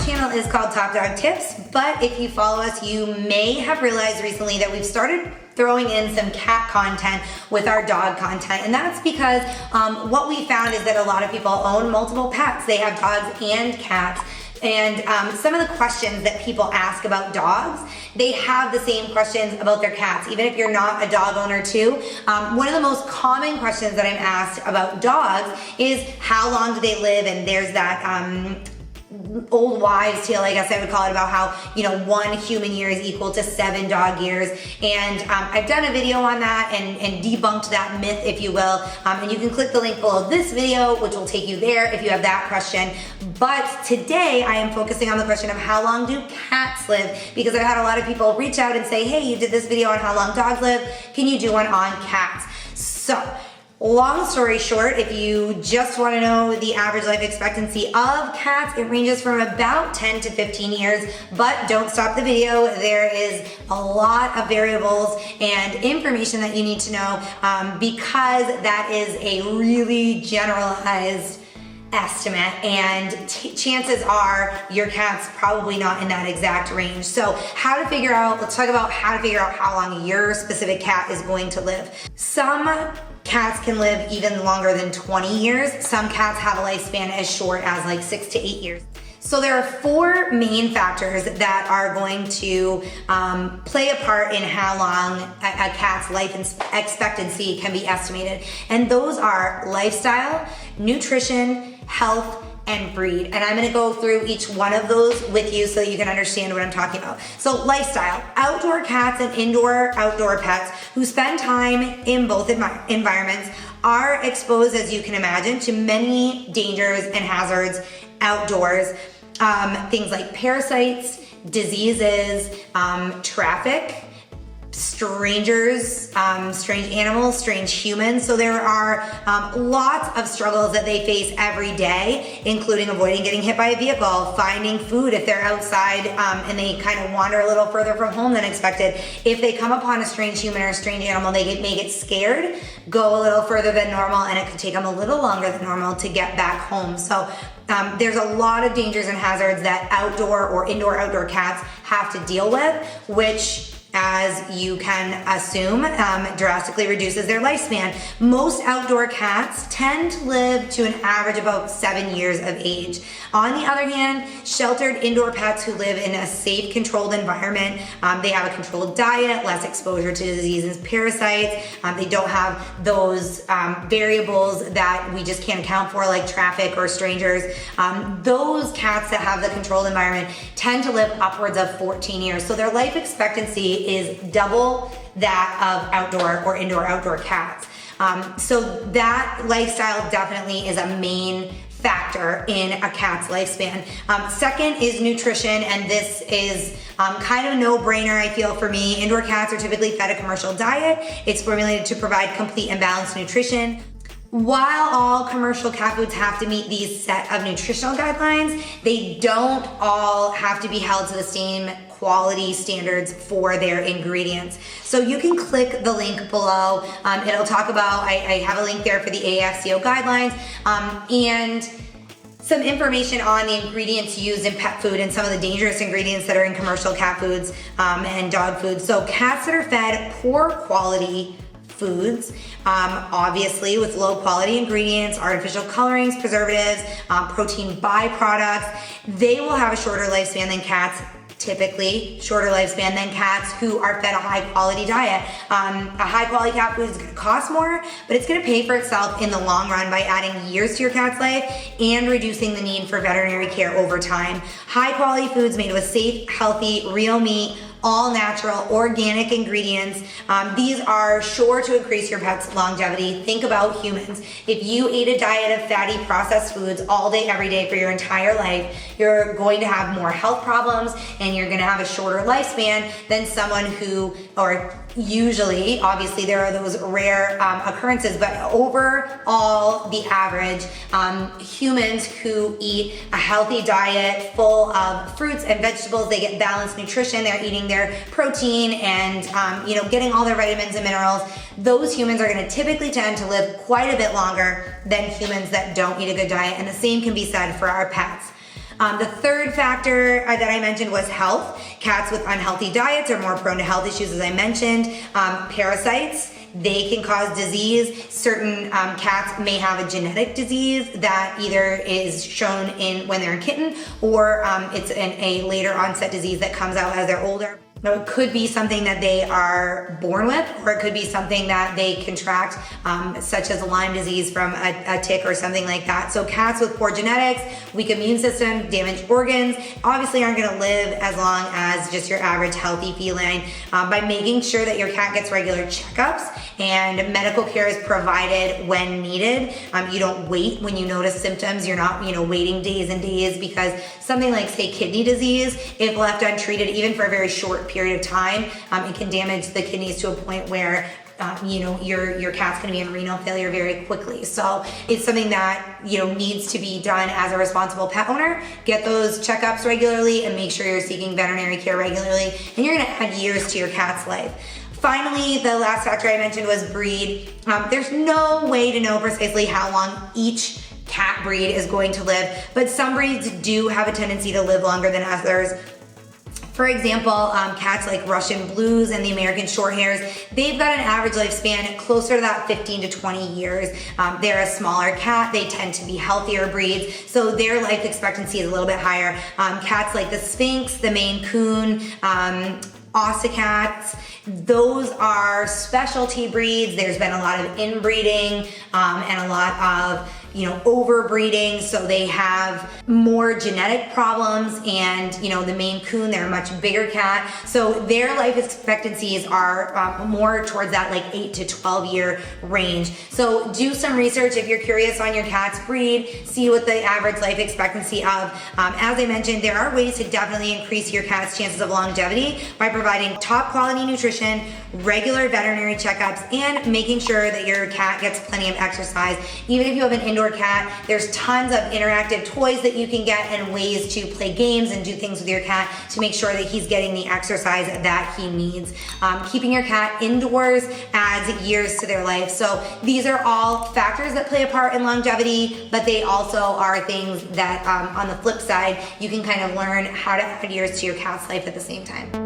channel is called Top Dog Tips, but if you follow us, you may have realized recently that we've started throwing in some cat content with our dog content, and that's because what we found is that a lot of people own multiple pets. They have dogs and cats. And some of the questions that people ask about dogs, they have the same questions about their cats, even if you're not a dog owner too. One of the most common questions that I'm asked about dogs is how long do they live? And there's that old wives' tale, I guess I would call it, about how, you know, 1 human year is equal to 7 dog years. And I've done a video on that and debunked that myth, if you will. And you can click the link below this video, which will take you there if you have that question. But today I am focusing on the question of how long do cats live? Because I've had a lot of people reach out and say, hey, you did this video on how long dogs live. Can you do one on cats? So, long story short, if you just want to know the average life expectancy of cats, it ranges from about 10 to 15 years, but don't stop the video. There is a lot of variables and information that you need to know because that is a really generalized estimate, and chances are your cat's probably not in that exact range. So how to figure out, let's talk about how to figure out how long your specific cat is going to live. Some cats can live even longer than 20 years. Some cats have a lifespan as short as like 6 to 8 years. So there are 4 main factors that are going to play a part in how long a cat's life expectancy can be estimated. And those are lifestyle, nutrition, health, and breed. And I'm gonna go through each one of those with you so that you can understand what I'm talking about. So lifestyle, outdoor cats and outdoor pets who spend time in both environments are exposed, as you can imagine, to many dangers and hazards outdoors. Things like parasites, diseases, traffic, strangers, strange animals, strange humans. So there are lots of struggles that they face every day, including avoiding getting hit by a vehicle, finding food if they're outside and they kind of wander a little further from home than expected. If they come upon a strange human or a strange animal, they may get scared, go a little further than normal, and it could take them a little longer than normal to get back home. So there's a lot of dangers and hazards that outdoor or outdoor cats have to deal with, which, as you can assume, drastically reduces their lifespan. Most outdoor cats tend to live to an average about 7 years of age. On the other hand, sheltered indoor pets who live in a safe, controlled environment, they have a controlled diet, less exposure to diseases, parasites, they don't have those variables that we just can't account for, like traffic or strangers. Those cats that have the controlled environment tend to live upwards of 14 years. So their life expectancy is double that of outdoor cats. So that lifestyle definitely is a main factor in a cat's lifespan. Second is nutrition, and this is kind of a no-brainer, I feel, for me. Indoor cats are typically fed a commercial diet. It's formulated to provide complete and balanced nutrition. While all commercial cat foods have to meet these set of nutritional guidelines, they don't all have to be held to the same quality standards for their ingredients. So you can click the link below. It'll talk about, I have a link there for the AFCO guidelines and some information on the ingredients used in pet food and some of the dangerous ingredients that are in commercial cat foods and dog foods. So cats that are fed poor quality foods, obviously with low quality ingredients, artificial colorings, preservatives, protein byproducts, they will have a shorter lifespan than cats, typically shorter lifespan than cats who are fed a high quality diet. A high quality cat food is gonna cost more, but it's gonna pay for itself in the long run by adding years to your cat's life and reducing the need for veterinary care over time. High quality foods made with safe, healthy, real meat, all natural, organic ingredients. These are sure to increase your pet's longevity. Think about humans. If you ate a diet of fatty processed foods all day, every day for your entire life, you're going to have more health problems and you're gonna have a shorter lifespan than someone who, or usually, obviously there are those rare occurrences, but overall, the average, humans who eat a healthy diet full of fruits and vegetables, they get balanced nutrition, they're eating their protein and getting all their vitamins and minerals, those humans are gonna typically tend to live quite a bit longer than humans that don't eat a good diet, and the same can be said for our pets. The third factor that I mentioned was health. Cats with unhealthy diets are more prone to health issues, as I mentioned. Parasites, they can cause disease. Certain cats may have a genetic disease that either is shown in when they're a kitten, or it's a later onset disease that comes out as they're older. Now, it could be something that they are born with, or it could be something that they contract, such as Lyme disease from a tick or something like that. So cats with poor genetics, weak immune system, damaged organs, obviously aren't gonna live as long as just your average healthy feline. By making sure that your cat gets regular checkups and medical care is provided when needed. You don't wait when you notice symptoms. You're not, waiting days and days, because something like, say, kidney disease, if left untreated, even for a very short period of time, it can damage the kidneys to a point where your cat's going to be in renal failure very quickly. So it's something that needs to be done as a responsible pet owner. Get those checkups regularly and make sure you're seeking veterinary care regularly, and you're going to add years to your cat's life. Finally, the last factor I mentioned was breed. There's no way to know precisely how long each cat breed is going to live, but some breeds do have a tendency to live longer than others. For example, cats like Russian Blues and the American Shorthairs, they've got an average lifespan closer to that 15 to 20 years. They're a smaller cat, they tend to be healthier breeds, so their life expectancy is a little bit higher. Cats like the Sphynx, the Maine Coon, Ossicats, those are specialty breeds. There's been a lot of inbreeding and a lot of overbreeding, so they have more genetic problems. And the Maine Coon, they're a much bigger cat, so their life expectancies are more towards that 8 to 12 year range. So do some research if you're curious on your cat's breed, see what the average life expectancy of. As I mentioned, there are ways to definitely increase your cat's chances of longevity by providing top quality nutrition, regular veterinary checkups, and making sure that your cat gets plenty of exercise. Even if you have an indoor cat, there's tons of interactive toys that you can get and ways to play games and do things with your cat to make sure that he's getting the exercise that he needs. Keeping your cat indoors adds years to their life. So these are all factors that play a part in longevity, but they also are things that on the flip side, you can kind of learn how to add years to your cat's life at the same time.